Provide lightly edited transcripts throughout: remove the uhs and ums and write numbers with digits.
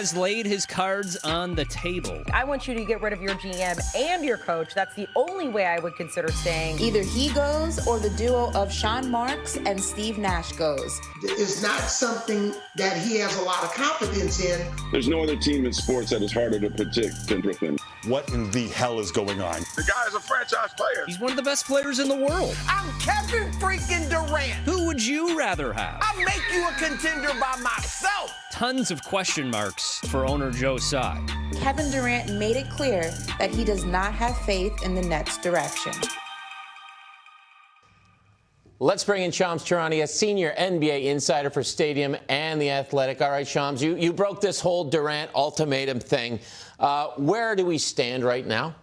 has laid his cards on the table. I want you to get rid of your GM and your coach. That's the only way I would consider staying. Either he goes or the duo of Sean Marks and Steve Nash goes. It's not something that he has a lot of confidence in. There's no other team in sports that is harder to predict than Brooklyn. What in the hell is going on? The guy is a franchise player. He's one of the best players in the world. I'm Kevin freaking Durant. Who would you rather have? I'll make you a contender by myself. Tons of question marks for owner Joe Tsai. Kevin Durant made it clear that he does not have faith in the Nets' direction. Let's bring in Shams Charania, senior NBA insider for Stadium and The Athletic. All right, Shams, you broke this whole Durant ultimatum thing. Where do we stand right now?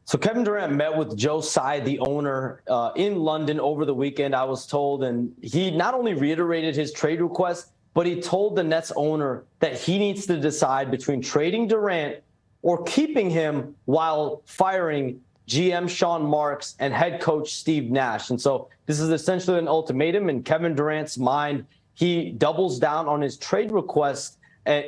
So Kevin Durant met with Joe Tsai, the owner, in London over the weekend, I was told, and he not only reiterated his trade request, but he told the Nets owner that he needs to decide between trading Durant or keeping him while firing GM Sean Marks and head coach Steve Nash. And so this is essentially an ultimatum. In Kevin Durant's mind, he doubles down on his trade request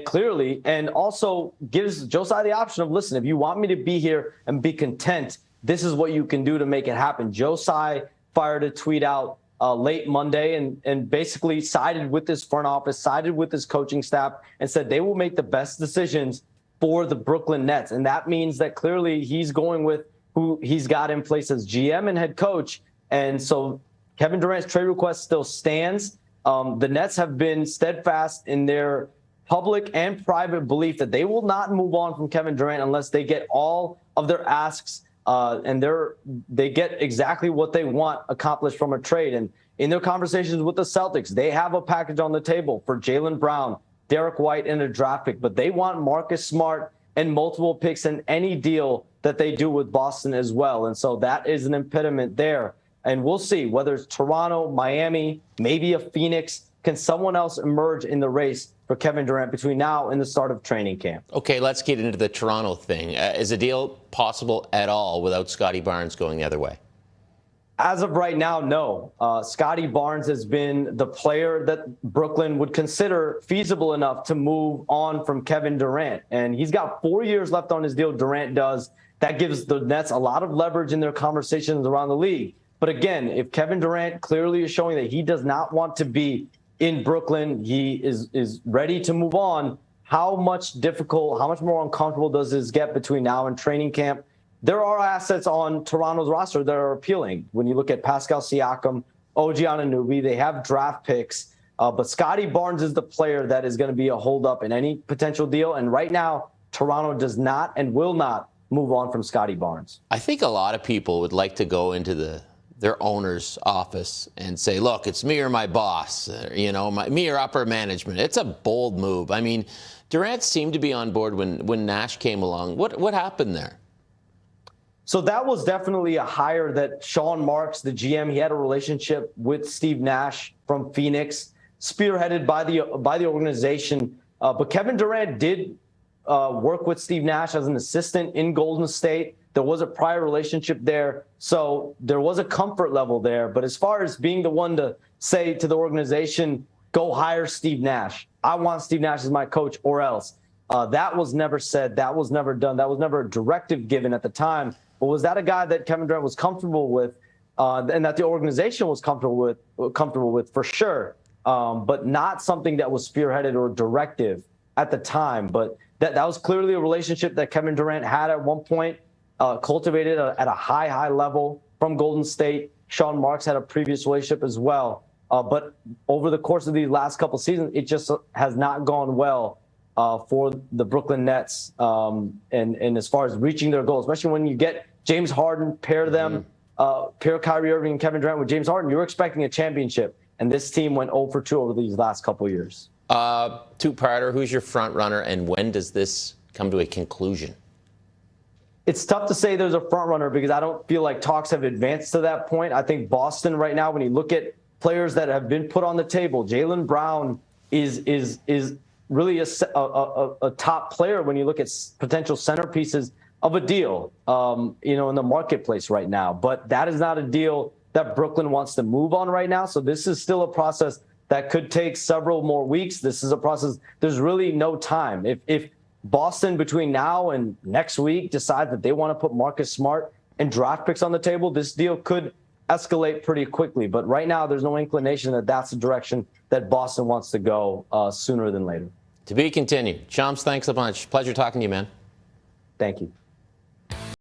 clearly, and also gives Joe Tsai the option of, listen, if you want me to be here and be content, this is what you can do to make it happen. Joe Tsai fired a tweet out late Monday and basically sided with this front office, sided with his coaching staff, and said they will make the best decisions for the Brooklyn Nets. And that means that clearly he's going with who he's got in place as GM and head coach. And so Kevin Durant's trade request still stands. The Nets have been steadfast in their public and private belief that they will not move on from Kevin Durant unless they get all of their asks and they get exactly what they want accomplished from a trade. And in their conversations with the Celtics, they have a package on the table for Jaylen Brown, Derek White, and a draft pick, but they want Marcus Smart and multiple picks in any deal that they do with Boston as well. And so that is an impediment there. And we'll see whether it's Toronto, Miami, maybe a Phoenix. Can someone else emerge in the race for Kevin Durant between now and the start of training camp? Okay, let's get into the Toronto thing. Is a deal possible at all without Scottie Barnes going the other way? As of right now, no. Scottie Barnes has been the player that Brooklyn would consider feasible enough to move on from Kevin Durant. And he's got 4 years left on his deal, Durant does. That gives the Nets a lot of leverage in their conversations around the league. But again, if Kevin Durant clearly is showing that he does not want to be in Brooklyn, he is ready to move on, how much more uncomfortable does this get between now and training camp? There are assets on Toronto's roster that are appealing. When you look at Pascal Siakam, OG Anunoby, they have draft picks. But Scottie Barnes is the player that is going to be a holdup in any potential deal. And right now, Toronto does not and will not move on from Scottie Barnes. I think a lot of people would like to go into their owner's office and say, look, it's me or my boss, me or upper management. It's a bold move. I mean, Durant seemed to be on board when Nash came along. What happened there? So that was definitely a hire that Sean Marks, the GM, he had a relationship with Steve Nash from Phoenix, spearheaded by the organization. But Kevin Durant did work with Steve Nash as an assistant in Golden State. There was a prior relationship there. So there was a comfort level there. But as far as being the one to say to the organization, go hire Steve Nash, I want Steve Nash as my coach or else, that was never said. That was never done. That was never a directive given at the time. But was that a guy that Kevin Durant was comfortable with and that the organization was comfortable with for sure, but not something that was spearheaded or directive at the time. But that was clearly a relationship that Kevin Durant had at one point, cultivated at a high level from Golden State. Sean Marks had a previous relationship as well. But over the course of these last couple seasons, it just has not gone well for the Brooklyn Nets. And as far as reaching their goals, especially when you get James Harden, pair Kyrie Irving and Kevin Durant with James Harden, you're expecting a championship. And this team went 0 for 2 over these last couple of years. Two-parter, who's your front runner and when does this come to a conclusion? It's tough to say there's a front runner because I don't feel like talks have advanced to that point. I think Boston right now, when you look at players that have been put on the table, Jaylen Brown is really a top player when you look at potential centerpieces of a deal, in the marketplace right now. But that is not a deal that Brooklyn wants to move on right now. So this is still a process that could take several more weeks. This is a process. There's really no time. If Boston between now and next week decide that they want to put Marcus Smart and draft picks on the table, this deal could escalate pretty quickly. But right now, there's no inclination that that's the direction that Boston wants to go sooner than later. To be continued. Chomps, thanks a bunch. Pleasure talking to you, man. Thank you.